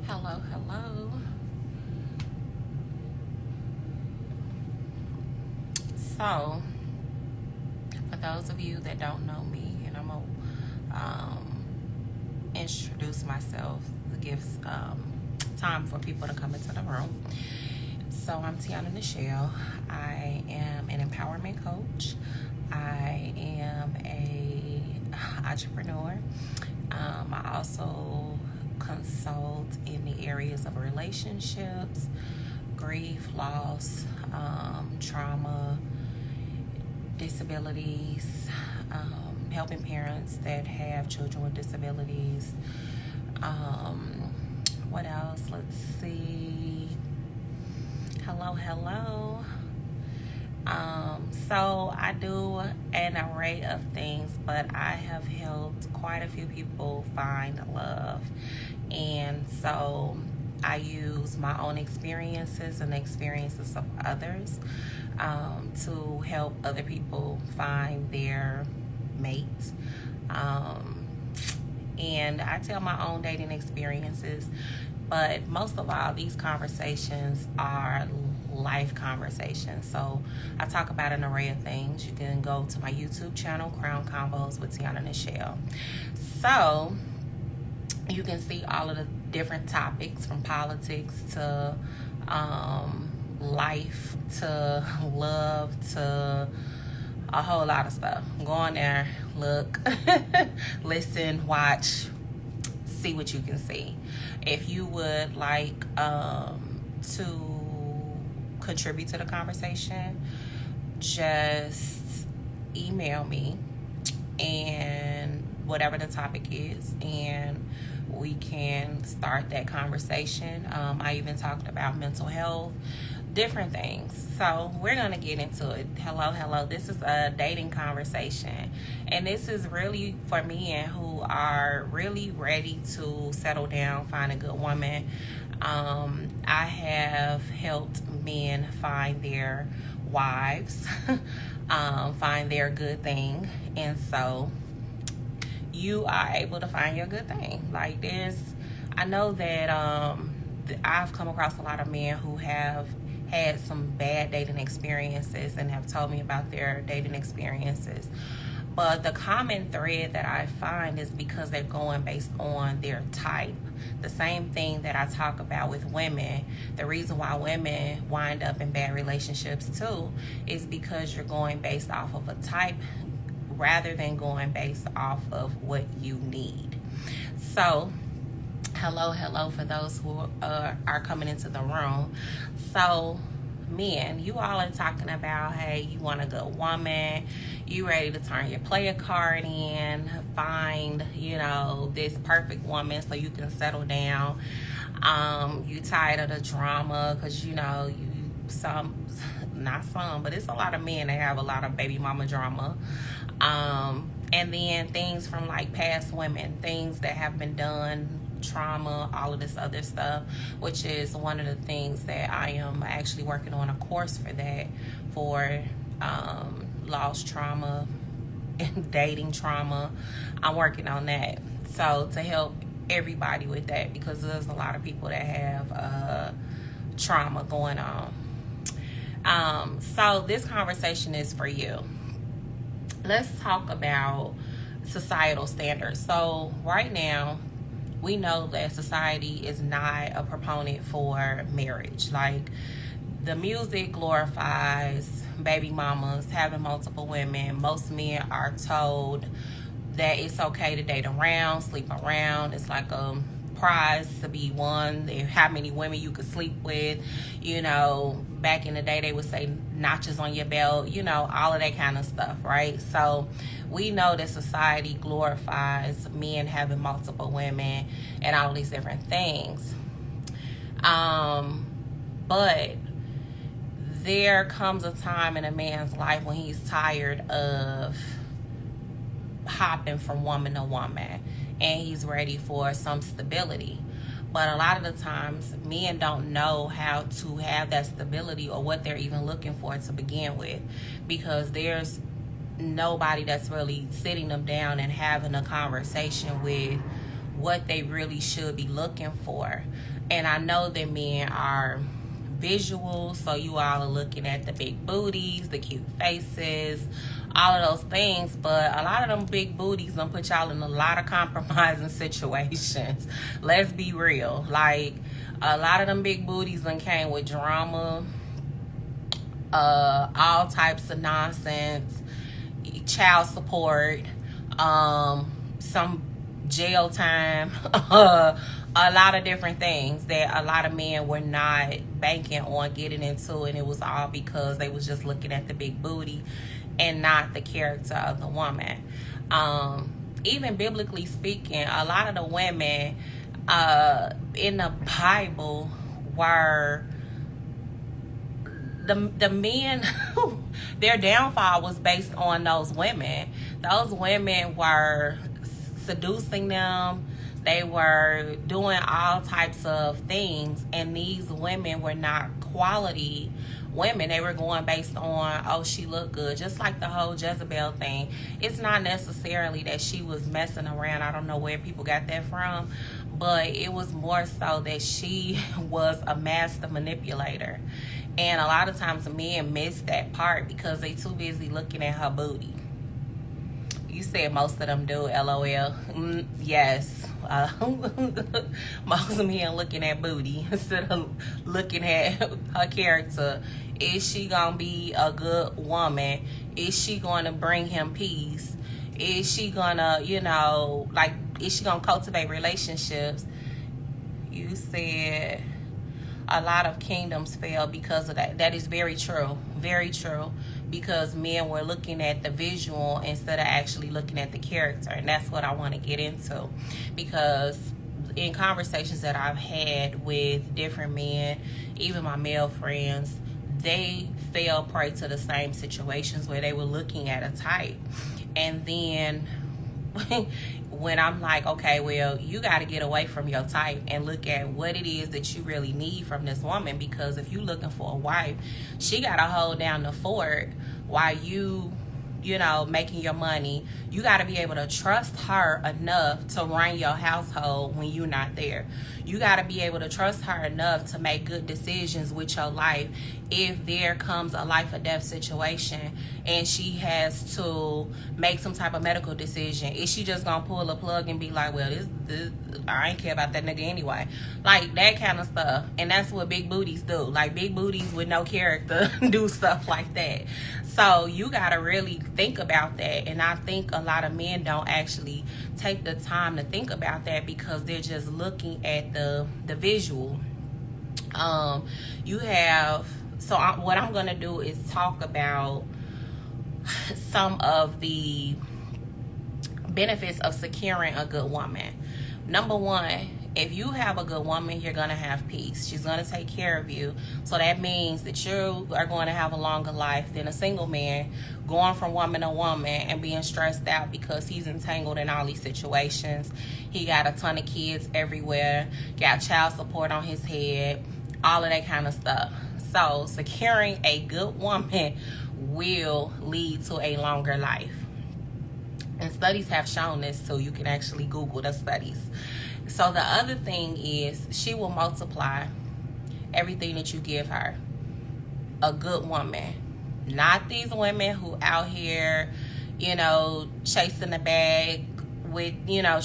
Hello, hello. So, for those of you that don't know me, and I'm gonna introduce myself to give time for people to come into the room. So, I'm Tiana Nichelle. I am an empowerment coach. I am a entrepreneur. I also consult in the areas of relationships, grief, loss, trauma, disabilities, helping parents that have children with disabilities. What else? Let's see. Hello. So I do an array of things, but I have helped quite a few people find love. And so I use my own experiences and experiences of others to help other people find their mate. And I tell my own dating experiences, but most of all, these conversations are life conversations. So I talk about an array of things. You can go to my YouTube channel, Crown Combos with Tiana Nichelle. So you can see all of the different topics, from politics to life to love to a whole lot of stuff. Go on there, look, listen, watch, see what you can see. If you would like to contribute to the conversation, just email me and whatever the topic is, and we can start that conversation. I even talked about mental health, different things. So we're gonna get into it. Hello. This is a dating conversation, and this is really for men who are really ready to settle down, find a good woman. I have helped men find their wives, find their good thing, and so you are able to find your good thing. Like I know that I've come across a lot of men who have had some bad dating experiences and have told me about their dating experiences. But the common thread that I find is because they're going based on their type. The same thing that I talk about with women. The reason why women wind up in bad relationships too is because you're going based off of a type rather than going based off of what you need. So hello for those who are coming into the room. So men, you all are talking about, hey, you want a good woman, you ready to turn your player card in, find this perfect woman so you can settle down. You tired of the drama because but it's a lot of men that have a lot of baby mama drama. And then things from like past women, things that have been done, trauma, all of this other stuff, which is one of the things that I am actually working on a course for lost trauma and dating trauma. I'm working on that. So to help everybody with that, because there's a lot of people that have trauma going on. So this conversation is for you. Let's talk about societal standards. So right now, we know that society is not a proponent for marriage. Like, the music glorifies baby mamas, having multiple women. Most men are told that it's okay to date around, sleep around. It's like a prize to be won, how many women you could sleep with. Back in the day they would say notches on your belt, all of that kind of stuff, right? So we know that society glorifies men having multiple women and all these different things. But there comes a time in a man's life when he's tired of hopping from woman to woman and he's ready for some stability. But a lot of the times, men don't know how to have that stability or what they're even looking for to begin with, because there's nobody that's really sitting them down and having a conversation with what they really should be looking for. And I know that men are visual, so you all are looking at the big booties, the cute faces, all of those things, but a lot of them big booties done put y'all in a lot of compromising situations. Let's be real. Like, a lot of them big booties done came with drama, all types of nonsense, child support, some jail time, a lot of different things that a lot of men were not banking on getting into, and it was all because they was just looking at the big booty and not the character of the woman. Even biblically speaking, a lot of the women in the Bible were the men their downfall was based on those women. Those women were seducing them. They were doing all types of things, and these women were not quality women. They were going based on, oh, she looked good. Just like the whole Jezebel thing. It's not necessarily that she was messing around. I don't know where people got that from, but it was more so that she was a master manipulator. And a lot of times men miss that part because they too busy looking at her booty. You said most of them do, LOL. Yes. Most of men looking at booty instead of looking at her character. Is she gonna be a good woman? Is she gonna bring him peace? Is she gonna, is she gonna cultivate relationships? You said a lot of kingdoms fail because of that. That is very true. Very true. Because men were looking at the visual instead of actually looking at the character. And that's what I want to get into. Because in conversations that I've had with different men, even my male friends, they fell prey to the same situations where they were looking at a type. And then when I'm like, okay, well, you got to get away from your type and look at what it is that you really need from this woman. Because if you're looking for a wife, she got to hold down the fort while you making your money. You got to be able to trust her enough to run your household when you're not there. You got to be able to trust her enough to make good decisions with your life if there comes a life or death situation and she has to make some type of medical decision. Is she just gonna pull a plug and be like, well, this I ain't care about that nigga anyway? Like, that kind of stuff. And that's what big booties do. Like, big booties with no character do stuff like that. So you gotta really think about that. And I think a lot of men don't actually take the time to think about that because they're just looking at the visual. What I'm gonna do is talk about some of the benefits of securing a good woman. Number one, if you have a good woman, you're going to have peace. She's going to take care of you. So that means that you are going to have a longer life than a single man going from woman to woman and being stressed out because he's entangled in all these situations. He got a ton of kids everywhere, got child support on his head, all of that kind of stuff. So securing a good woman will lead to a longer life. And studies have shown this, so you can actually Google the studies. So the other thing is she will multiply everything that you give her. A good woman. Not these women who out here, chasing the bag with,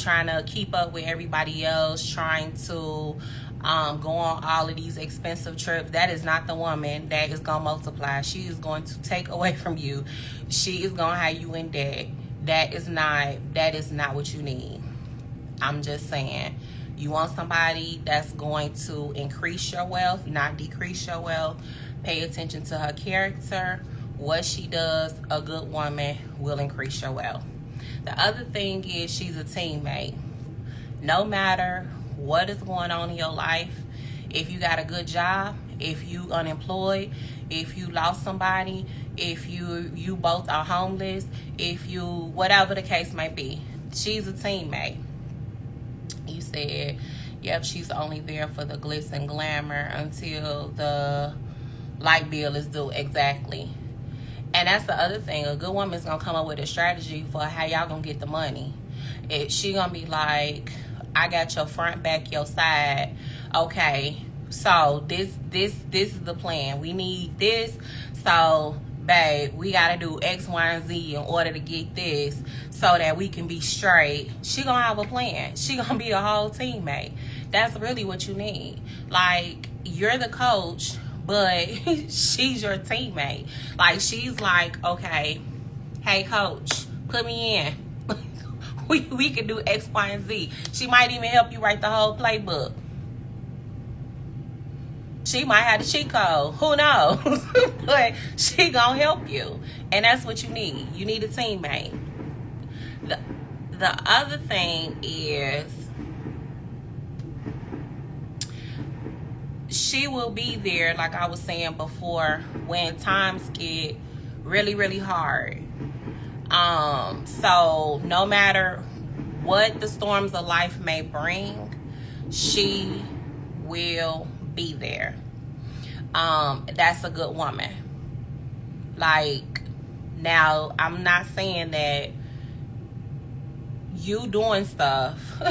trying to keep up with everybody else, trying to go on all of these expensive trips. That is not the woman that is going to multiply. She is going to take away from you. She is going to have you in debt. That is not what you need. I'm just saying, you want somebody that's going to increase your wealth, not decrease your wealth. Pay attention to her character, what she does. A good woman will increase your wealth. The other thing is she's a teammate. No matter what is going on in your life, if you got a good job, if you unemployed, if you lost somebody, if you both are homeless, if you, whatever the case may be, she's a teammate. You said, yep, she's only there for the glitz and glamour until the light bill is due. Exactly. And that's the other thing. A good woman's gonna come up with a strategy for how y'all gonna get the money. She gonna be like, I got your front, back, your side. Okay, so this is the plan. We need this. So, babe, we gotta do X, Y, and Z in order to get this so that we can be straight. She gonna have a plan. She gonna be a whole teammate. That's really what you need. Like, you're the coach, but she's your teammate. Like, she's like, okay, hey coach, put me in. we can do X, Y, and Z. She might even help you write the whole playbook. She might have the cheat code. Who knows? But she gonna help you. And that's what you need. You need a teammate. The other thing is, she will be there, like I was saying before, when times get really, really hard. So no matter what the storms of life may bring, she will be there. That's a good woman. Like, now, I'm not saying that you doing stuff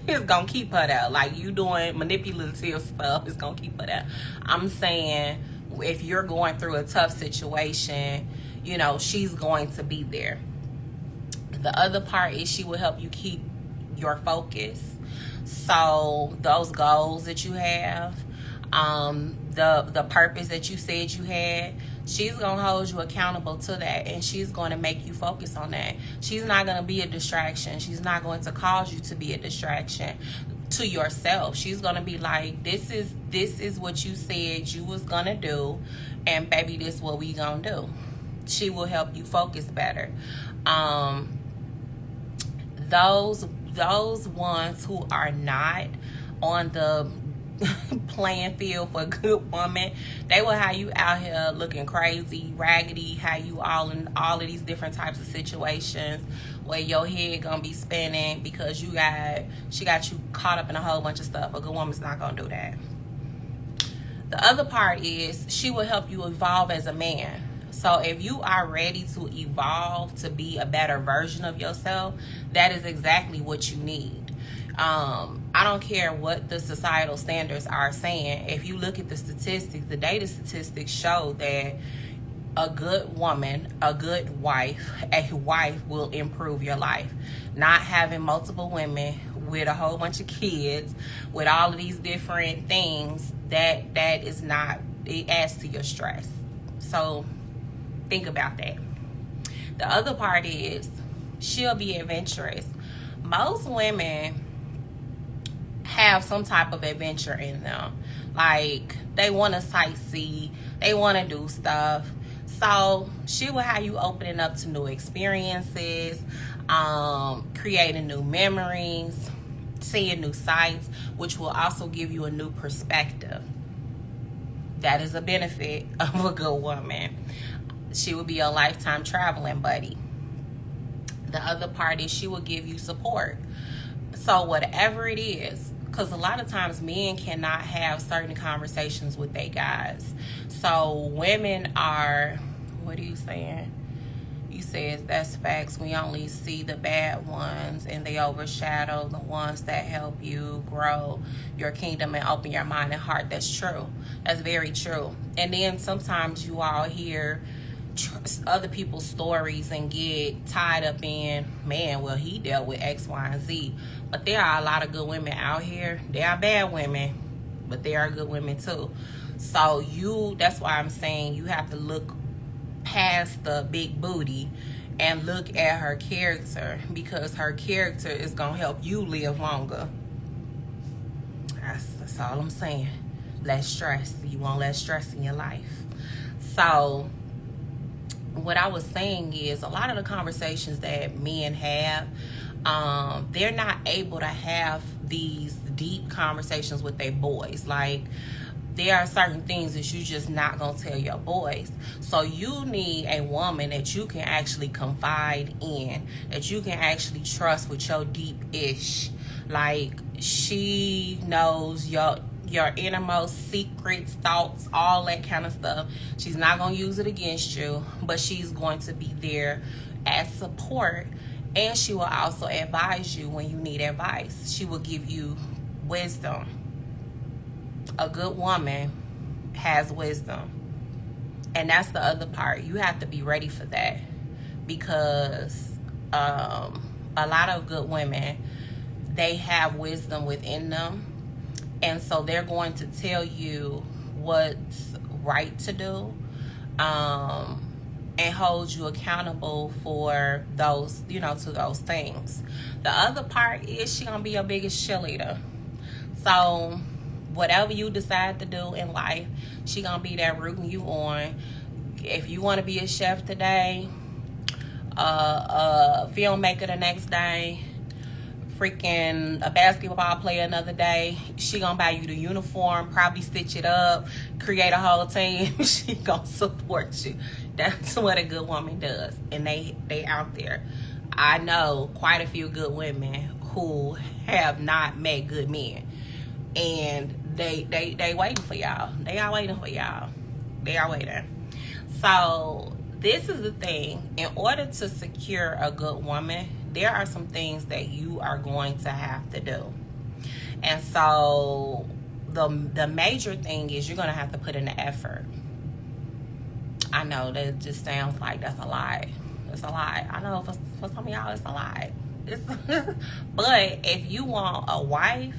is gonna keep her there. Like, you doing manipulative stuff is gonna keep her there. I'm saying, if you're going through a tough situation, you know, she's going to be there. The other part is, she will help you keep your focus. So those goals that you have, the purpose that you said you had, she's gonna hold you accountable to that, and she's going to make you focus on that. She's not going to be a distraction. She's not going to cause you to be a distraction to yourself. She's going to be like, this is what you said you was gonna do, and baby, this is what we gonna do. She will help you focus better. Those ones who are not on the playing field for a good woman, they will have you out here looking crazy, raggedy, have you all in all of these different types of situations where your head gonna be spinning because she got you caught up in a whole bunch of stuff. A good woman's not gonna do that. The other part is, she will help you evolve as a man. So if you are ready to evolve to be a better version of yourself, that is exactly what you need. I don't care what the societal standards are saying. If you look at the statistics, the data statistics show that a good woman, a wife will improve your life. Not having multiple women with a whole bunch of kids, with all of these different things, that is not, it adds to your stress. So think about that. The other part is, she'll be adventurous. Most women have some type of adventure in them. Like, they want to sightsee, they want to do stuff. So she will have you opening up to new experiences, creating new memories, seeing new sights, which will also give you a new perspective. That is a benefit of a good woman. She will be a lifetime traveling buddy. The other part is, she will give you support. So whatever it is, because a lot of times men cannot have certain conversations with their guys. So women are, what are you saying? You said that's facts. We only see the bad ones, and they overshadow the ones that help you grow your kingdom and open your mind and heart. That's true. That's very true. And then sometimes you all hear other people's stories and get tied up in, man, well, he dealt with X, Y, and Z. But there are a lot of good women out here. There are bad women, but there are good women too. So that's why I'm saying you have to look past the big booty and look at her character, because her character is gonna help you live longer. That's all I'm saying. Less stress. You want less stress in your life. So what I was saying is, a lot of the conversations that men have, they're not able to have these deep conversations with their boys. Like, there are certain things that you just not gonna tell your boys. So you need a woman that you can actually confide in, that you can actually trust with your deep ish. Like, she knows your innermost secrets, thoughts, all that kind of stuff. She's not going to use it against you, but she's going to be there as support And she will also advise you when you need advice. She will give you wisdom. A good woman has wisdom. And that's the other part. You have to be ready for that. Because a lot of good women, they have wisdom within them. And so they're going to tell you what's right to do. And hold you accountable for those, to those things. The other part is she gonna be your biggest cheerleader. So whatever you decide to do in life, she gonna be there rooting you on. If you want to be a chef today, a filmmaker the next day, freaking a basketball player another day, she gonna buy you the uniform, probably stitch it up, create a whole team. She gonna support you. That's what a good woman does. And they out there. I know quite a few good women who have not met good men, and they waiting for y'all. They are waiting for y'all. They are waiting. So this is the thing. In order to secure a good woman, there are some things that you are going to have to do. And so the major thing is you're going to have to put in the effort. I know that just sounds like that's a lie. It's a lie. I know for some of y'all it's a lie. But if you want a wife,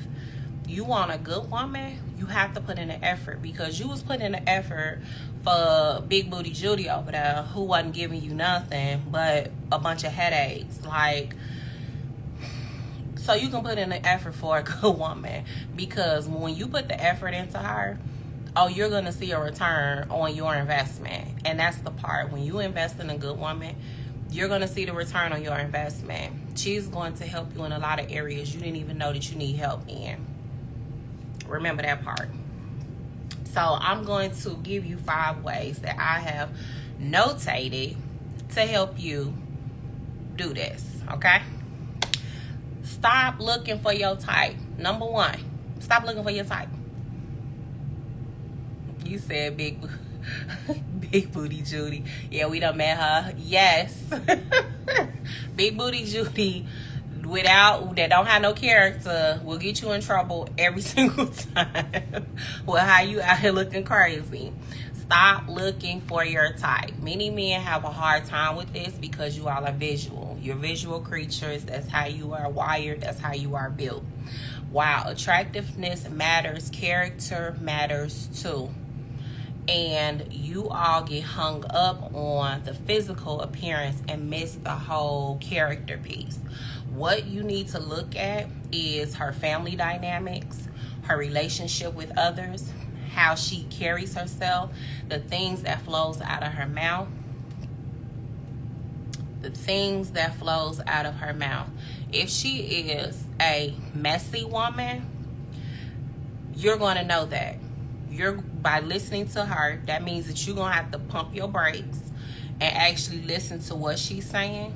you want a good woman, you have to put in the effort, because you was putting in the effort for Big Booty Judy over there, who wasn't giving you nothing but a bunch of headaches. So you can put in the effort for a good woman, because when you put the effort into her, you're going to see a return on your investment. And that's the part. When you invest in a good woman, you're going to see the return on your investment. She's going to help you in a lot of areas you didn't even know that you need help in. Remember that part. So I'm going to give you 5 ways that I have notated to help you do this, okay? Stop looking for your type. Number 1, stop looking for your type. You said big booty Judy. Yeah, we done met her. Yes. Big booty Judy that don't have no character will get you in trouble every single time with how you out here looking crazy. Stop looking for your type. Many men have a hard time with this because you all are visual. You're visual creatures. That's how you are wired. That's how you are built. While attractiveness matters, character matters too. And you all get hung up on the physical appearance and miss the whole character piece. What you need to look at is her family dynamics, her relationship with others, how she carries herself, the things that flows out of her mouth. The things that flows out of her mouth. If she is a messy woman, you're going to know that. By listening to her, that means that you're going to have to pump your brakes and actually listen to what she's saying.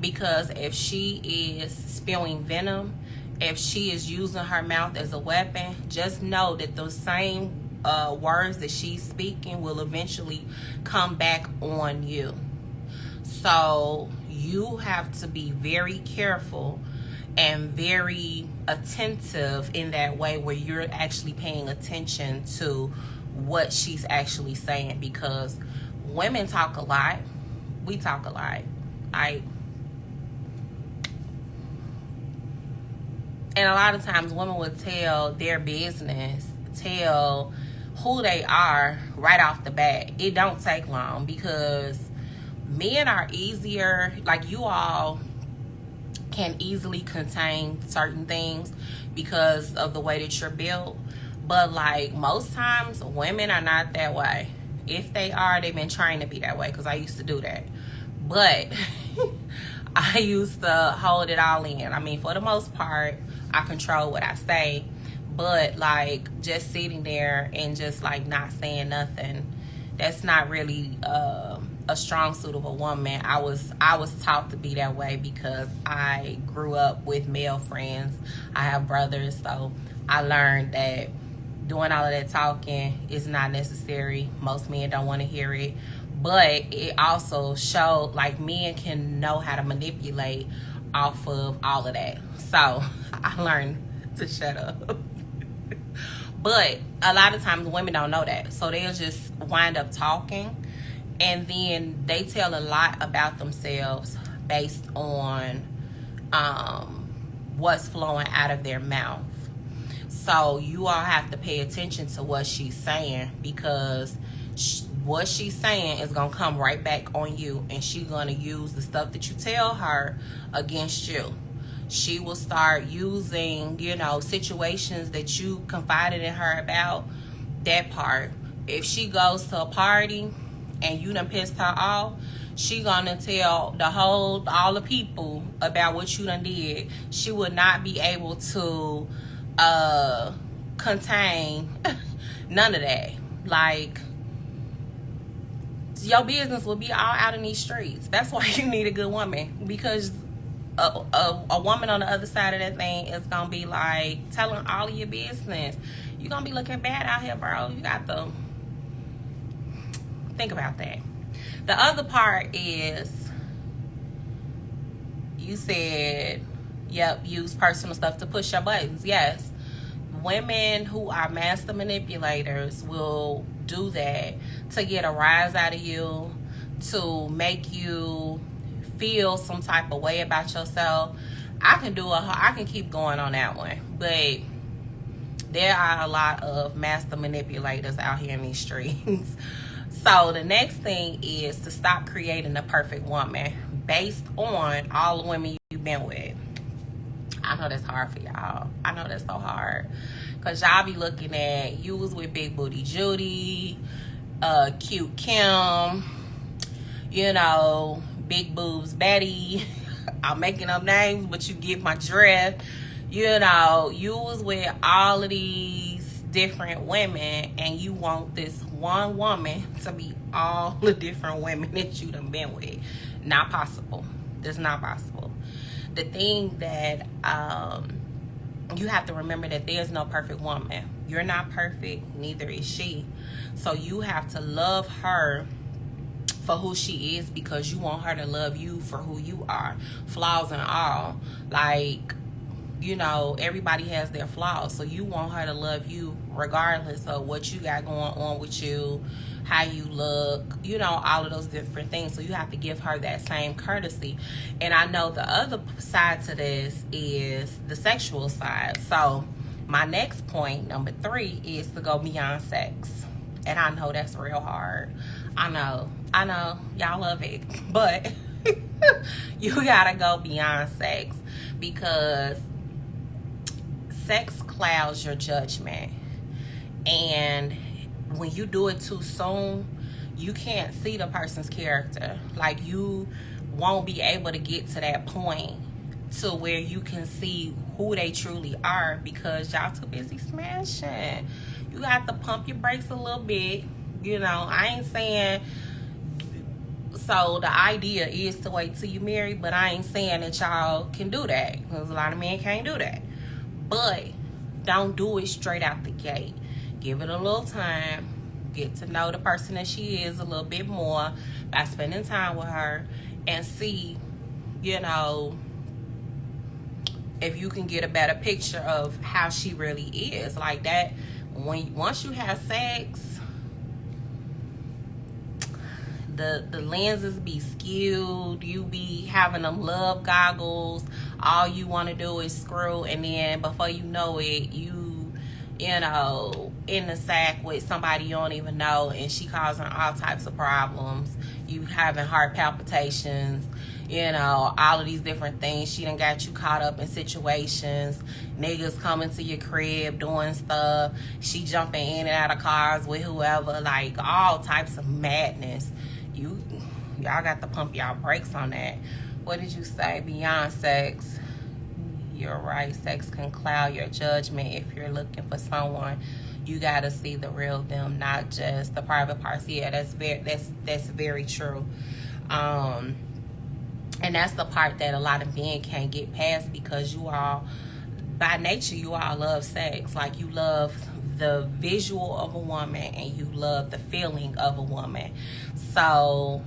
Because if she is spewing venom, if she is using her mouth as a weapon, just know that those same words that she's speaking will eventually come back on you. So you have to be very careful and very attentive in that way, where you're actually paying attention to what she's actually saying, because women talk a lot. We talk a lot. And a lot of times women will tell their business, tell who they are right off the bat. It don't take long, because men are easier. Like, you all can easily contain certain things because of the way that you're built. But like, most times women are not that way. If they are, they've been trying to be that way, because I used to do that. But I used to hold it all in. I mean, for the most part, I control what I say. But like, just sitting there and just like not saying nothing, that's not really a strong suit of a woman. I was taught to be that way because I grew up with male friends. I have brothers, so I learned that doing all of that talking is not necessary. Most men don't want to hear it. But it also showed like men can know how to manipulate off of all of that. So I learned to shut up. But a lot of times women don't know that. So they'll just wind up talking, and then they tell a lot about themselves based on what's flowing out of their mouth. So you all have to pay attention to what she's saying, because what she's saying is going to come right back on you, and she's going to use the stuff that you tell her against you. She will start using, situations that you confided in her about, that part. If she goes to a party and you done pissed her off, she gonna tell all the people about what you done did. She would not be able to contain none of that. Like, your business will be all out in these streets. That's why you need a good woman, because a woman on the other side of that thing is gonna be like telling all of your business. You're gonna be looking bad out here, bro. You got to think about that. The other part is, you said, yep, use personal stuff to push your buttons. Yes, women who are master manipulators will do that to get a rise out of you, to make you feel some type of way about yourself. I can keep going on that one, but there are a lot of master manipulators out here in these streets. So the next thing is to stop creating the perfect woman based on all the women you've been with. I know that's hard for y'all. I know that's so hard, because y'all be looking at, you was with Big Booty Judy, Cute Kim, Big Boobs Betty. I'm making up names, but you get my drift. You was with all of these different women, and you want this one woman to be all the different women that you done been with. Not possible. That's not possible. The thing that you have to remember, that there's no perfect woman. You're not perfect, neither is she. So you have to love her for who she is, because you want her to love you for who you are, flaws and all. Like, everybody has their flaws, so you want her to love you regardless of what you got going on with you, how you look, all of those different things. So you have to give her that same courtesy. And I know the other side to this is the sexual side. So my next point, number 3, is to go beyond sex. And I know that's real hard. I know, y'all love it, but you gotta go beyond sex, because sex clouds your judgment. And when you do it too soon, you can't see the person's character. Like, you won't be able to get to that point to where you can see who they truly are, because y'all too busy smashing. You got to pump your brakes a little bit. I ain't saying, so the idea is to wait till you married, but I ain't saying that y'all can do that, because a lot of men can't do that. But don't do it straight out the gate. Give it a little time. Get to know the person that she is a little bit more by spending time with her, and see, if you can get a better picture of how she really is. Like that, once you have sex, the lenses be skewed. You be having them love goggles. All you want to do is screw, and then before you know it, you in the sack with somebody you don't even know, and she causing all types of problems. You having heart palpitations, all of these different things. She done got you caught up in situations. Niggas coming to your crib doing stuff. She jumping in and out of cars with whoever, like all types of madness. Y'all got to pump y'all brakes on that. What did you say? Beyond sex. You're right. Sex can cloud your judgment. If you're looking for someone, you got to see the real them, not just the private parts. Yeah, that's very true. And that's the part that a lot of men can't get past, because you all by nature, you all love sex. Like, you love the visual of a woman and you love the feeling of a woman. So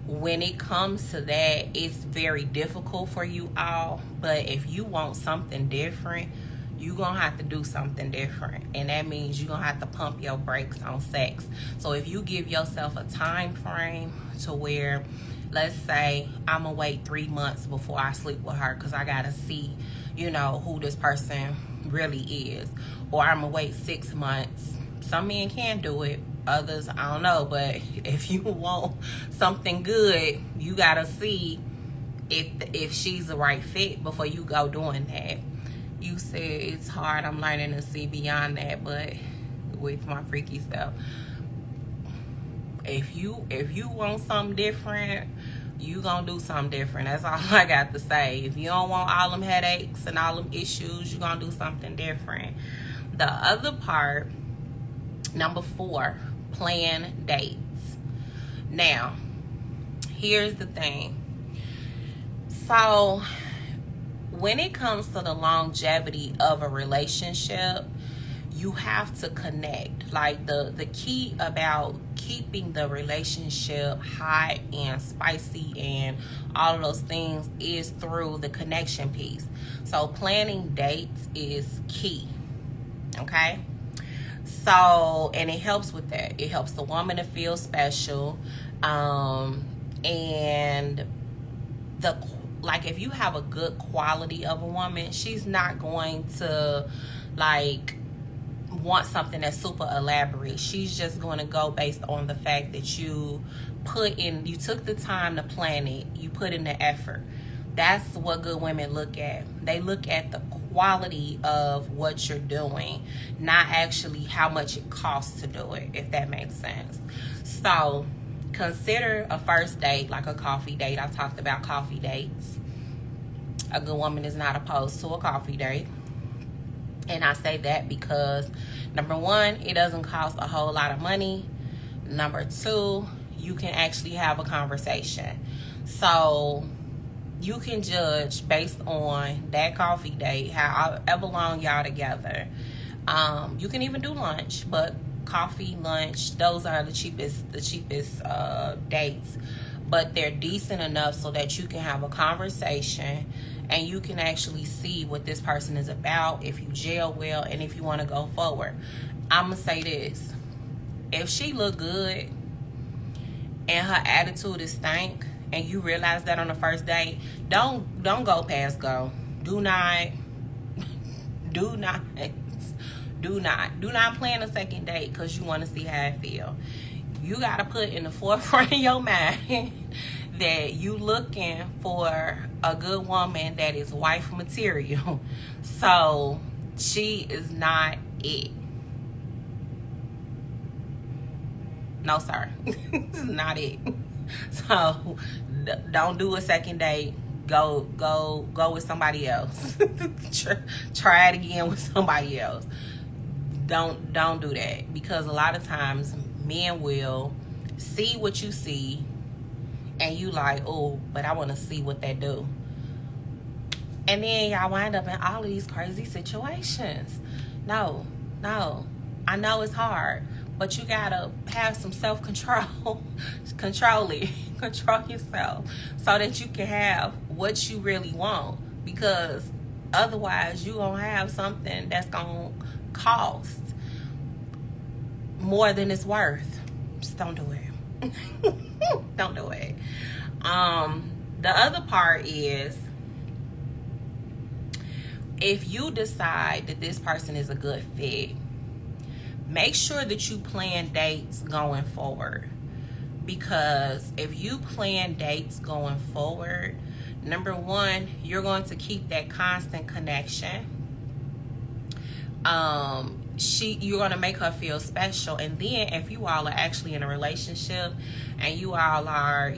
when it comes to that, it's very difficult for you all. But if you want something different, you're gonna have to do something different, and that means you're gonna have to pump your brakes on sex. So if you give yourself a time frame to where, let's say, I'm gonna wait 3 months before I sleep with her because I gotta see, you know, who this person really is, or I'm gonna wait 6 months. Some men can do it, others I don't know. But if you want something good, you gotta see if she's the right fit before you go doing that. You said it's hard. I'm learning to see beyond that, but with my freaky stuff, if you want something different, you gonna do something different. That's all I got to say. If you don't want all them headaches and all them issues, you gonna do something different. The other part, number 4, plan dates. Now, here's the thing. So when it comes to the longevity of a relationship, you have to connect. Like, the key about keeping the relationship hot and spicy and all of those things is through the connection piece. So planning dates is key. Okay? So, and it helps with that. It helps the woman to feel special. And like, if you have a good quality of a woman, she's not going to like want something that's super elaborate. She's just going to go based on the fact that you took the time to plan it, you put in the effort. That's what good women look at. They look at the quality of what you're doing, not actually how much it costs to do it, if that makes sense. So consider a first date like a coffee date. I talked about coffee dates. A good woman is not opposed to a coffee date. And I say that because, number 1, it doesn't cost a whole lot of money. Number 2, you can actually have a conversation. So you can judge based on that coffee date, however long y'all together. You can even do lunch, but coffee, lunch, those are the cheapest dates. But they're decent enough so that you can have a conversation and you can actually see what this person is about, if you gel well, and if you want to go forward. I'm going to say this. If she look good and her attitude is stank, and you realize that on the first date, don't go past go. Do not plan a second date because you want to see how it feel. You got to put in the forefront of your mind that you looking for a good woman that is wife material. So she is not it. No, sir. This is not it. So don't do a second date. Go with somebody else. Try it again with somebody else. Don't do that, because a lot of times men will see what you see and you like, oh, but I want to see what they do. And then y'all wind up in all of these crazy situations. No. I know it's hard, but you gotta have some self-control. Control yourself so that you can have what you really want, because otherwise you gonna have something that's gonna cost more than it's worth. Just don't do it. Don't do it. The other part is, if you decide that this person is a good fit, make sure that you plan dates going forward. Because if you plan dates going forward, number 1, you're going to keep that constant connection. You're going to make her feel special. And then if you all are actually in a relationship and you all are,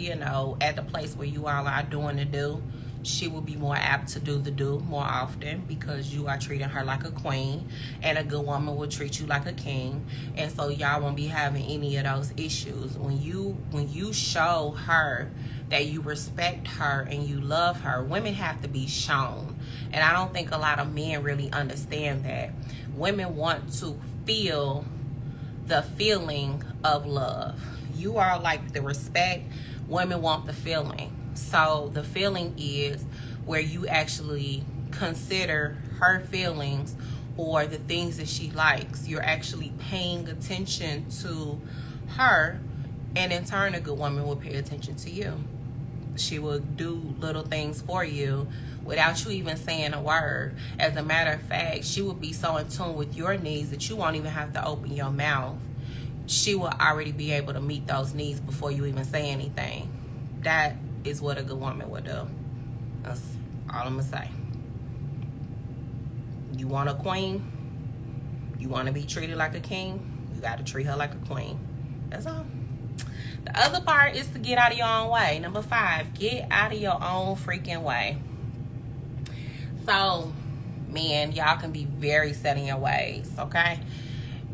at the place where you all are doing the do, she will be more apt to do the do more often, because you are treating her like a queen, and a good woman will treat you like a king. And so y'all won't be having any of those issues. When you show her that you respect her and you love her. Women have to be shown. And I don't think a lot of men really understand that. Women want to feel the feeling of love. You are like the respect. Women want the feeling. So the feeling is where you actually consider her feelings or the things that she likes. You're actually paying attention to her, and in turn a good woman will pay attention to you. She will do little things for you without you even saying a word. As a matter of fact, she will be so in tune with your needs that you won't even have to open your mouth. She will already be able to meet those needs before you even say anything. That is what a good woman would do. That's all I'm gonna say. You want a queen? You want to be treated like a king? You got to treat her like a queen. That's all. The other part is to get out of your own way. Number 5, get out of your own freaking way. So, men, y'all can be very set in your ways, okay?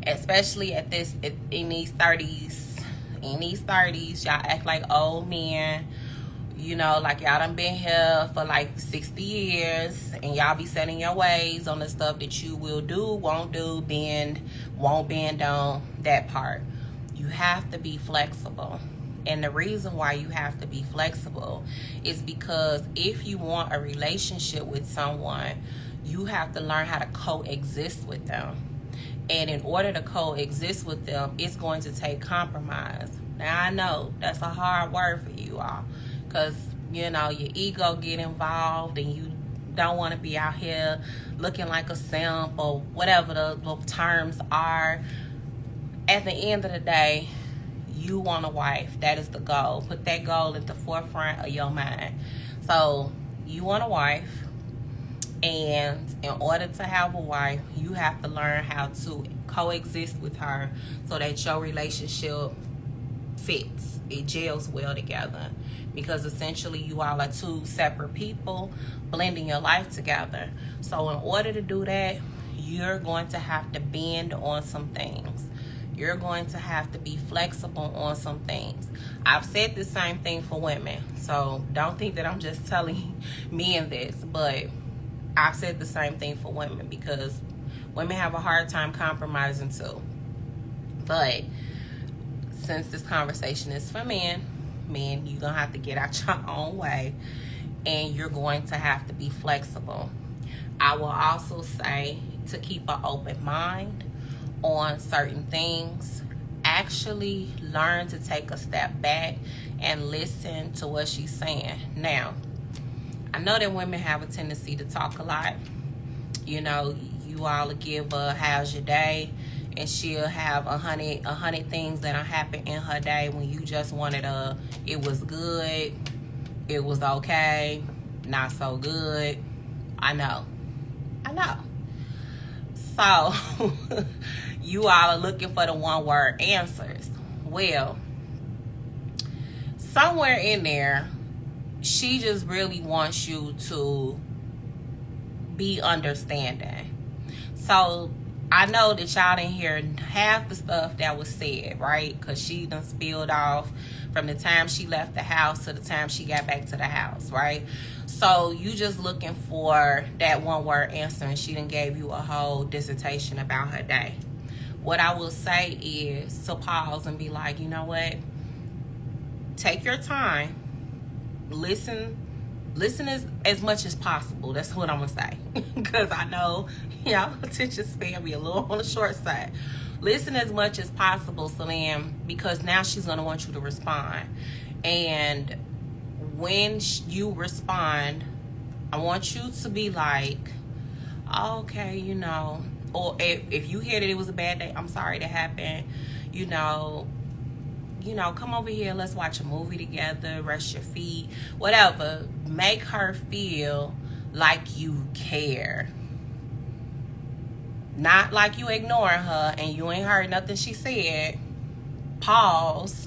Especially in these 30s. In these 30s, y'all act like old men. You know, like y'all done been here for like 60 years, and y'all be setting your ways on the stuff that you will do, won't do, bend, won't bend on, that part. You have to be flexible. And the reason why you have to be flexible is because if you want a relationship with someone, you have to learn how to coexist with them. And in order to coexist with them, it's going to take compromise. Now, I know that's a hard word for you all, because, you know, your ego get involved and you don't want to be out here looking like a simp or whatever the terms are. At the end of the day, you want a wife. That is the goal. Put that goal at the forefront of your mind. So you want a wife, and in order to have a wife, you have to learn how to coexist with her so that your relationship fits. It gels well together. Because essentially you all are two separate people blending your life together. So in order to do that, you're going to have to bend on some things. You're going to have to be flexible on some things. I've said the same thing for women. So don't think that I'm just telling men this, but I've said the same thing for women, because women have a hard time compromising too. But since this conversation is for men, you're going to have to get out your own way, and you're going to have to be flexible. I will also say to keep an open mind on certain things. Actually learn to take a step back and listen to what she's saying. Now, I know that women have a tendency to talk a lot. You know, you all will give a how's your day, and she'll have 100 things that are happening in her day when you just wanted it was good, it was okay, not so good. I know. So you all are looking for the one-word answers. Well, somewhere in there, she just really wants you to be understanding. So I know that y'all didn't hear half the stuff that was said, right? Because she done spilled off from the time she left the house to the time she got back to the house, right? So you just looking for that one word answer, and she done gave you a whole dissertation about her day. What I will say is to pause and be like, you know what? Take your time. Listen as much as possible. That's what I'm gonna say. Because I know y'all attention span be a little on the short side. Listen as much as possible, so then, because now she's gonna want you to respond. And when you respond, I want you to be like, okay, you know, or if you hear that it was a bad day, I'm sorry that happened, you know, come over here, let's watch a movie together, rest your feet, whatever. Make her feel like you care. Not like you ignoring her and you ain't heard nothing she said. Pause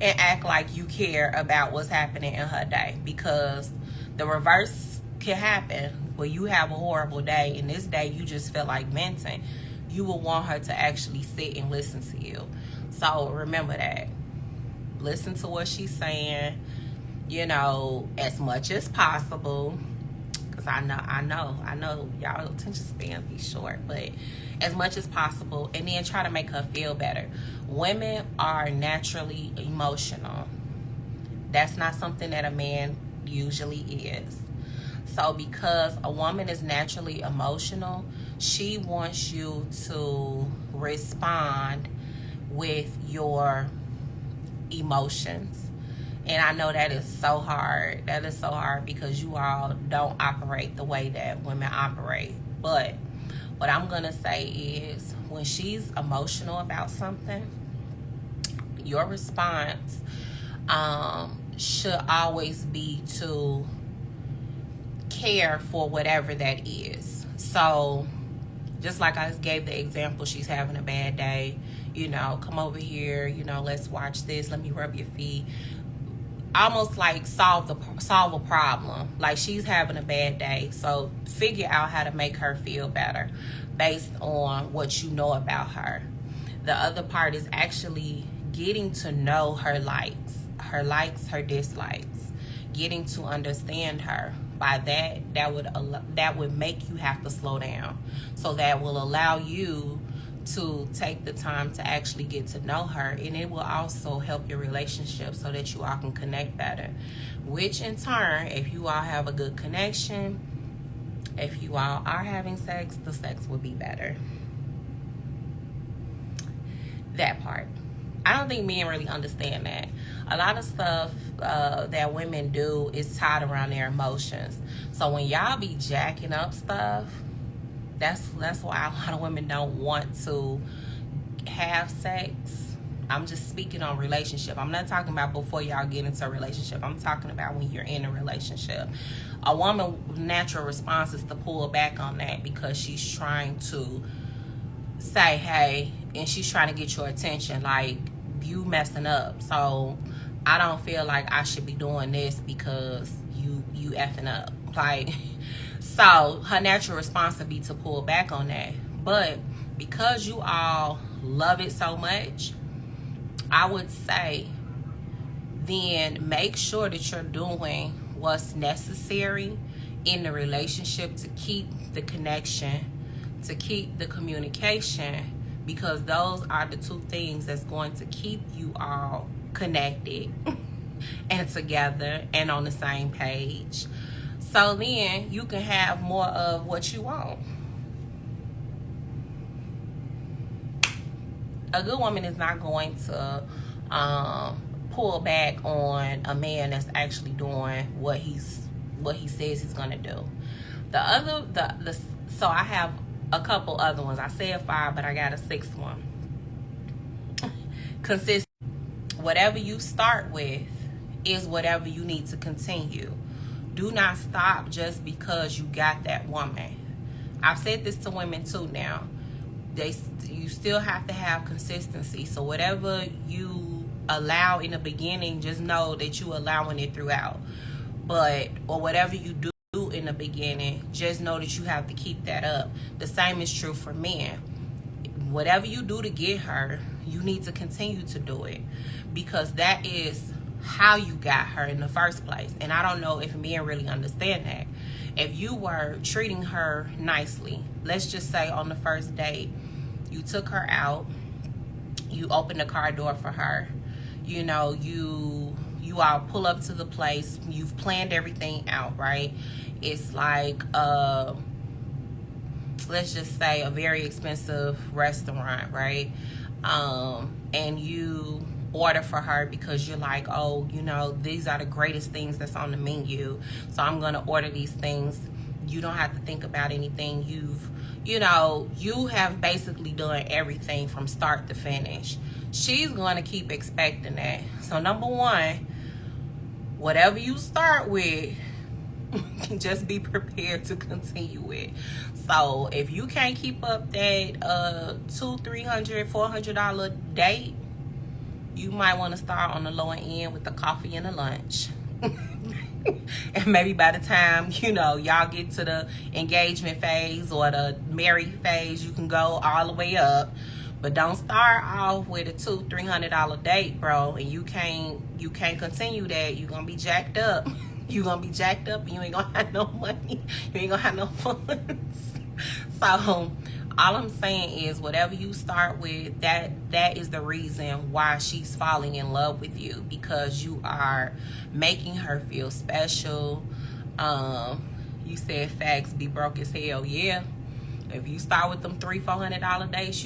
and act like you care about what's happening in her day, because the reverse can happen where you have a horrible day and this day you just feel like venting. You will want her to actually sit and listen to you. So remember that. Listen to what she's saying. you know, as much as possible, because I know y'all attention span be short, but as much as possible, and then try to make her feel better. Women are naturally emotional. That's not something that a man usually is. So because a woman is naturally emotional, she wants you to respond with your emotions. And I know that is so hard. That is so hard because you all don't operate the way that women operate. But what I'm going to say is when she's emotional about something, your response should always be to care for whatever that is. So just like I gave the example, she's having a bad day, you know, come over here, you know, let's watch this, let me rub your feet. Almost like solve a problem. Like she's having a bad day, so figure out how to make her feel better based on what you know about her. The other part is actually getting to know her likes, her dislikes, getting to understand her. By that would make you have to slow down. So that will allow you to take the time to actually get to know her, and it will also help your relationship so that you all can connect better, which in turn, if you all have a good connection, if you all are having sex, the sex will be better. That part, I don't think men really understand that. A lot of stuff that women do is tied around their emotions. So when y'all be jacking up stuff, that's why a lot of women don't want to have sex. I'm just speaking on relationship. I'm not talking about before y'all get into a relationship. I'm talking about when you're in a relationship. A woman's natural response is to pull back on that because she's trying to say, hey, and she's trying to get your attention. Like, you messing up. So I don't feel like I should be doing this because you effing up. Like, so her natural response would be to pull back on that. But because you all love it so much, I would say then make sure that you're doing what's necessary in the relationship to keep the connection, to keep the communication, because those are the two things that's going to keep you all connected and together and on the same page. So then you can have more of what you want. A good woman is not going to pull back on a man that's actually doing what he says he's gonna do. So I have a couple other ones. I said 5, but I got a 6th one. Consistent. Whatever you start with is whatever you need to continue. Do not stop just because you got that woman. I've said this to women too now. You still have to have consistency. So whatever you allow in the beginning, just know that you allowing it throughout. Or whatever you do in the beginning, just know that you have to keep that up. The same is true for men. Whatever you do to get her, you need to continue to do it, because that is how you got her in the first place. And I don't know if men really understand that. If you were treating her nicely, let's just say on the first date, you took her out, you opened the car door for her, you know, you all pull up to the place, you've planned everything out, right? It's like let's just say a very expensive restaurant, right? And you order for her because you're like, oh, you know, these are the greatest things that's on the menu, so I'm gonna order these things. You don't have to think about anything. You have basically done everything from start to finish. She's gonna keep expecting that. So number one, whatever you start with, just be prepared to continue it. So if you can't keep up that $200, $300, $400 date, you might want to start on the lower end with the coffee and the lunch. And maybe by the time, you know, y'all get to the engagement phase or the married phase, you can go all the way up. But don't start off with a $200-300 date, bro, and you can't continue that. You're gonna be jacked up. You're gonna be jacked up and you ain't gonna have no money. You ain't gonna have no funds. So all I'm saying is, whatever you start with, that is the reason why she's falling in love with you, because you are making her feel special. You said facts be broke as hell. Yeah. If you start with them $300-400 days,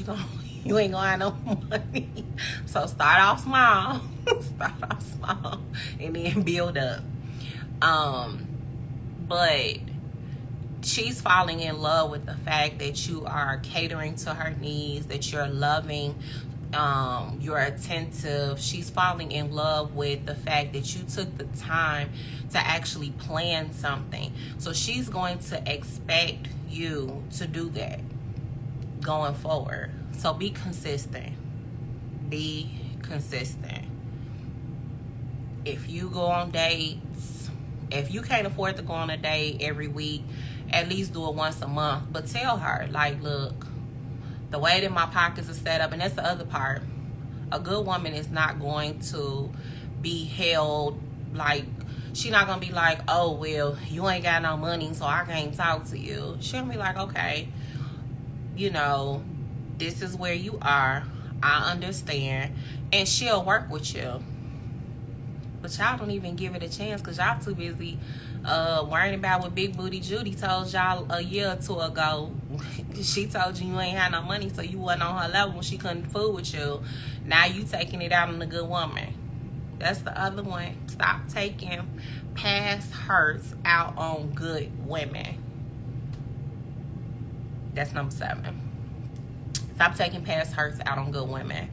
you ain't gonna have no money. So start off small. Start off small and then build up. But she's falling in love with the fact that you are catering to her needs, that you're loving, you're attentive. She's falling in love with the fact that you took the time to actually plan something. So she's going to expect you to do that going forward. So be consistent. Be consistent. If you go on dates, if you can't afford to go on a date every week, at least do it once a month. But tell her, like, look, the way that my pockets are set up, and that's the other part. A good woman is not going to be held, like, she's not going to be like, oh, well, you ain't got no money, so I can't talk to you. She'll be like, okay, you know, this is where you are. I understand. And she'll work with you. But y'all don't even give it a chance because y'all too busy worrying about what Big Booty Judy told y'all a year or two ago. She told you ain't had no money, so you wasn't on her level when she couldn't fool with you. Now you taking it out on the good woman. That's the other one. Stop taking past hurts out on good women. That's number 7. Stop taking past hurts out on good women.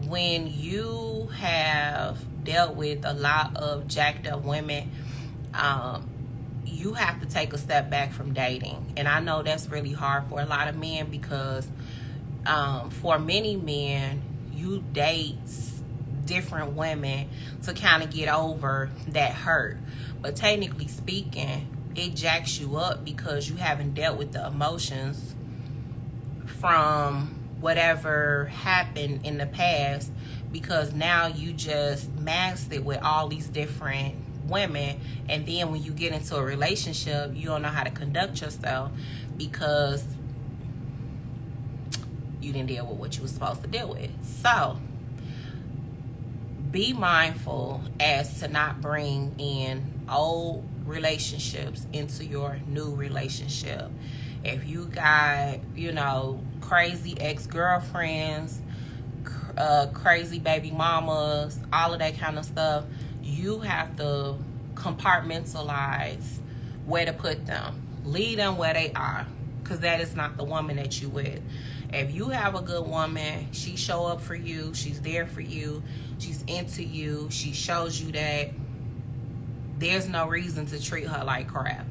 When you have dealt with a lot of jacked up women, you have to take a step back from dating. And I know that's really hard for a lot of men because for many men, you date different women to kind of get over that hurt. But technically speaking, it jacks you up because you haven't dealt with the emotions from whatever happened in the past, because now you just masked it with all these different women, and then when you get into a relationship, you don't know how to conduct yourself because you didn't deal with what you were supposed to deal with. So be mindful as to not bring in old relationships into your new relationship. If you got, you know, crazy ex-girlfriends, crazy baby mamas, all of that kind of stuff, you have to compartmentalize where to put them. Leave them where they are, because that is not the woman that you with. If you have a good woman, she show up for you, she's there for you, she's into you, she shows you that, there's no reason to treat her like crap.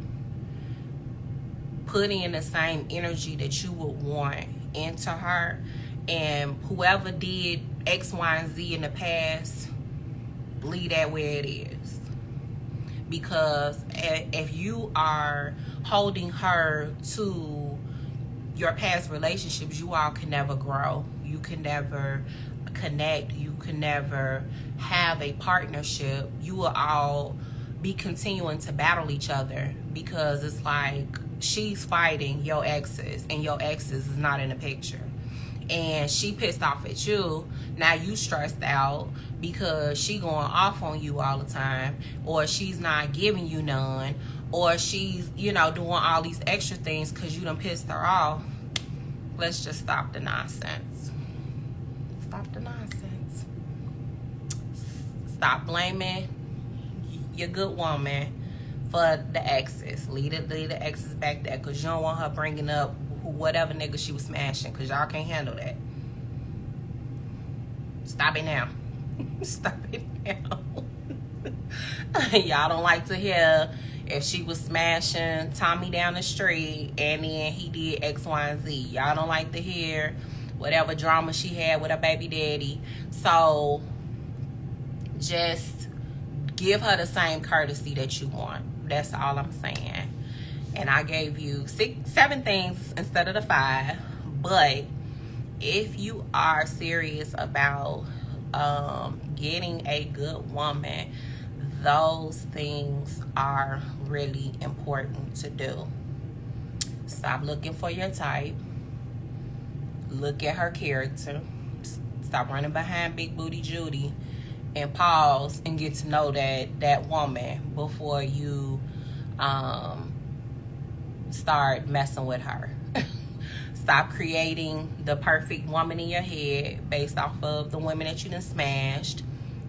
Put in the same energy that you would want into her, and whoever did X, Y, and Z in the past, leave that where it is. Because if you are holding her to your past relationships, you all can never grow. You can never connect. You can never have a partnership. You will all be continuing to battle each other, because it's like she's fighting your exes and your exes is not in the picture, and she pissed off at you. Now you stressed out because she going off on you all the time, or she's not giving you none, or she's, you know, doing all these extra things because you done pissed her off. Let's just stop the nonsense. Stop the nonsense. Stop blaming your good woman for the exes. Leave the exes back there, because you don't want her bringing up whatever nigga she was smashing, because y'all can't handle that. Stop it now. Stop it now. Y'all don't like to hear if she was smashing Tommy down the street and then he did X, Y, and Z. Y'all don't like to hear whatever drama she had with her baby daddy. So just give her the same courtesy that you want. That's all I'm saying. And I gave you 7 things instead of the 5, But if you are serious about getting a good woman, those things are really important to do. Stop looking for your type. Look at her character. Stop running behind Big Booty Judy, and pause and get to know that woman before you start messing with her. Stop creating the perfect woman in your head based off of the women that you done smashed.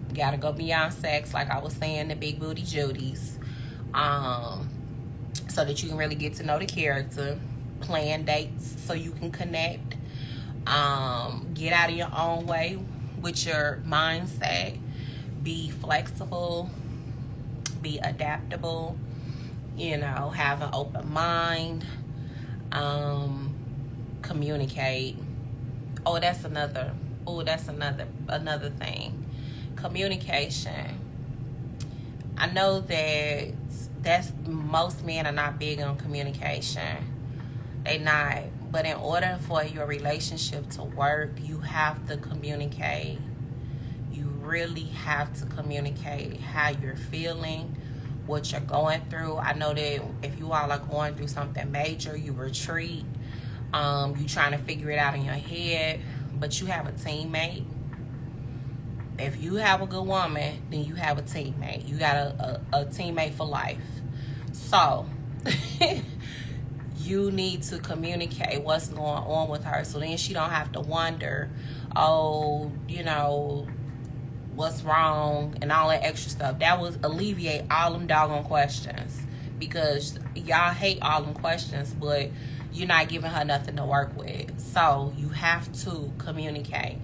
You gotta go beyond sex, like I was saying, the Big Booty Judies, so that you can really get to know the character. Plan dates so you can connect. Get out of your own way with your mindset. Be flexible. Be adaptable. Have an open mind. Communicate. That's another thing. Communication. I know that's most men are not big on communication. They not. But in order for your relationship to work, you have to communicate. You really have to communicate how you're feeling, what you're going through. I know that if you all are going through something major, you retreat. You trying to figure it out in your head, but you have a teammate. If you have a good woman, then you have a teammate. You got a teammate for life. So you need to communicate what's going on with her, so then she don't have to wonder, what's wrong and all that extra stuff. That will alleviate all them doggone questions, because y'all hate all them questions, but you're not giving her nothing to work with. So you have to communicate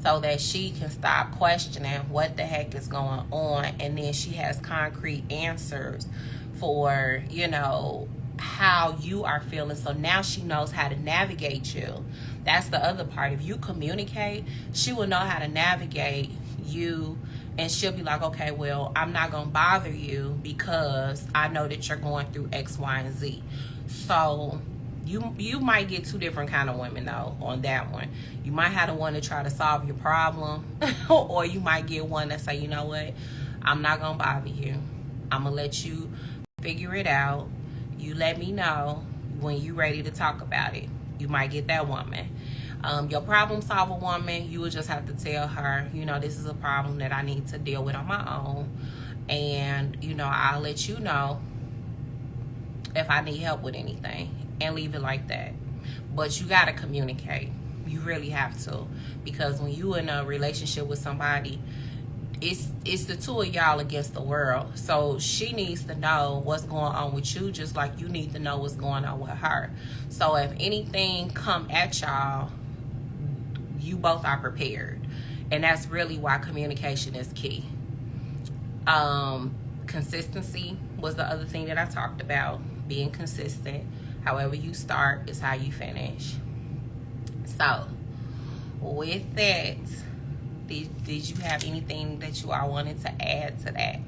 so that she can stop questioning what the heck is going on, and then she has concrete answers for, how you are feeling. So now she knows how to navigate you. That's the other part. If you communicate, she will know how to navigate you, and she'll be like, okay, well, I'm not gonna bother you because I know that you're going through X, Y, and Z. So you might get two different kind of women though on that one. You might have the one to try to solve your problem or you might get one that say, you know what, I'm not gonna bother you. I'm gonna let you figure it out. You let me know when you're ready to talk about it. You might get that woman. Your problem solver woman, you will just have to tell her, this is a problem that I need to deal with on my own. And, I'll let you know if I need help with anything, and leave it like that. But you got to communicate. You really have to. Because when you in a relationship with somebody, it's the two of y'all against the world. So she needs to know what's going on with you, just like you need to know what's going on with her. So if anything come at y'all, you both are prepared. And that's really why communication is key. Consistency was the other thing that I talked about. Being consistent. However you start is how you finish. So with that, did you have anything that you all wanted to add to that?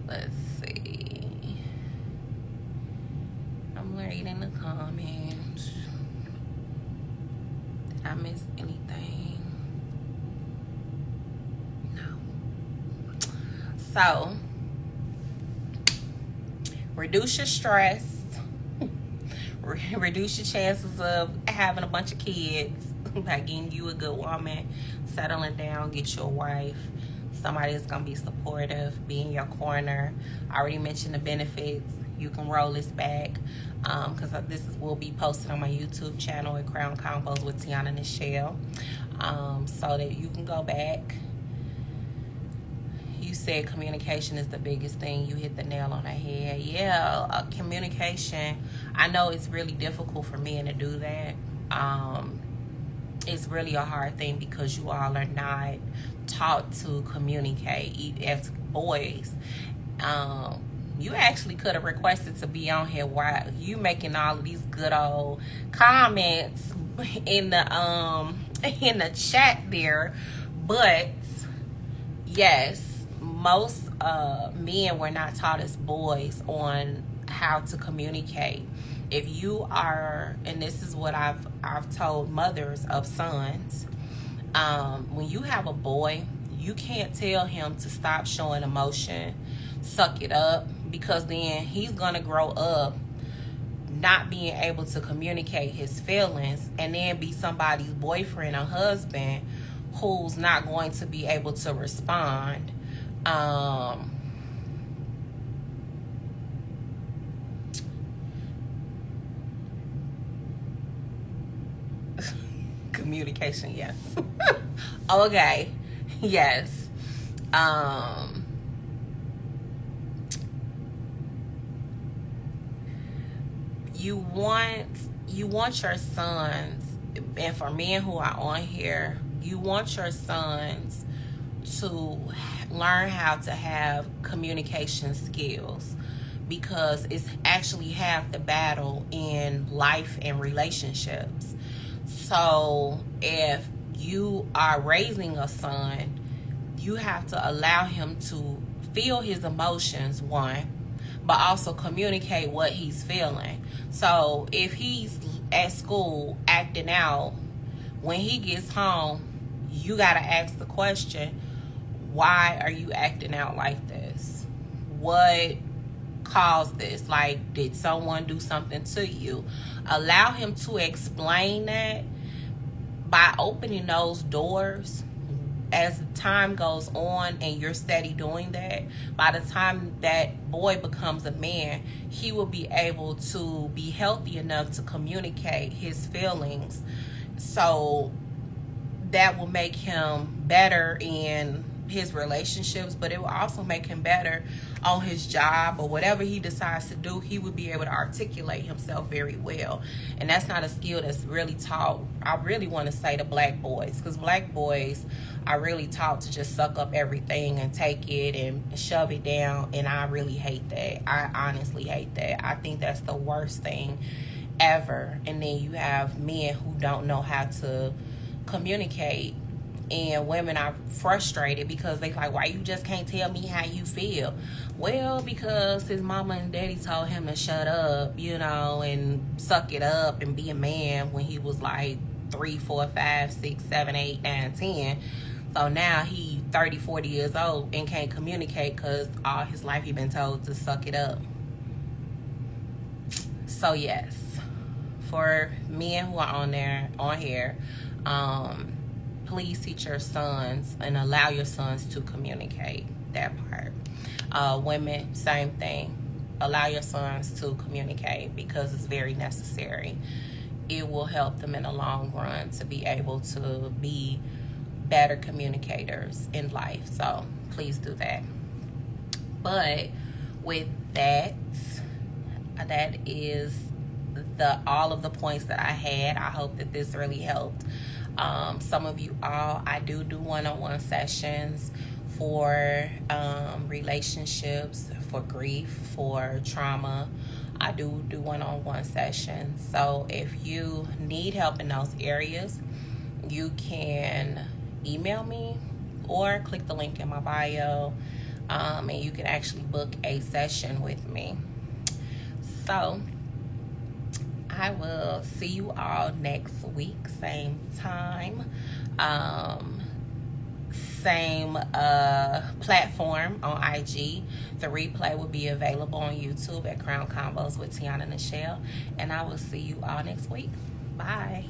Let's see. I'm reading the comments. Did I miss anything? No. So, reduce your stress. Reduce your chances of having a bunch of kids by getting you a good woman, settling down, get you a wife, somebody that's going to be supportive, be in your corner. I already mentioned the benefits. You can roll this back because will be posted on my YouTube channel at Crown Convos with Tiana and Michelle, so that you can go back. You said communication is the biggest thing. You hit the nail on the head. Yeah, communication. I know it's really difficult for men to do that. It's really a hard thing because you all are not taught to communicate as boys. You actually could have requested to be on here while you making all of these good old comments in the chat there. But yes, most men were not taught as boys on how to communicate. If you are, and this is what I've told mothers of sons, when you have a boy, you can't tell him to stop showing emotion, suck it up, because then he's gonna grow up not being able to communicate his feelings and then be somebody's boyfriend or husband who's not going to be able to respond. Communication, yes. Okay, yes. You want your sons, and for men who are on here, you want your sons to learn how to have communication skills, because it's actually half the battle in life and relationships. So if you are raising a son, you have to allow him to feel his emotions, one, but also communicate what he's feeling. So if he's at school acting out, when he gets home, you got to ask the question, why are you acting out like this? What caused this? Like, did someone do something to you? Allow him to explain that. By opening those doors, as time goes on and you're steady doing that, by the time that boy becomes a man, he will be able to be healthy enough to communicate his feelings. So that will make him better in his relationships, but it will also make him better on his job or whatever he decides to do. He would be able to articulate himself very well, and that's not a skill that's really taught. I really want to say to black boys, because black boys are really taught to just suck up everything and take it and shove it down, and I really hate that. I honestly hate that. I think that's the worst thing ever. And then you have men who don't know how to communicate, and women are frustrated because they like, why you just can't tell me how you feel? Well, because his mama and daddy told him to shut up, and suck it up and be a man when he was like 3, 4, 5, 6, 7, 8, 9, 10. So now he 30, 40 years old and can't communicate because all his life he been told to suck it up. So yes, for men who are on here, please teach your sons and allow your sons to communicate that part. Women, same thing. Allow your sons to communicate because it's very necessary. It will help them in the long run to be able to be better communicators in life. So please do that. But with that is all of the points that I had. I hope that this really helped. Some of you all, I do one-on-one sessions for relationships, for grief, for trauma. I do one-on-one sessions. So if you need help in those areas, you can email me or click the link in my bio, and you can actually book a session with me. So I will see you all next week, same time, same platform on IG. The replay will be available on YouTube at Crown Combos with Tiana Nichelle, and I will see you all next week. Bye.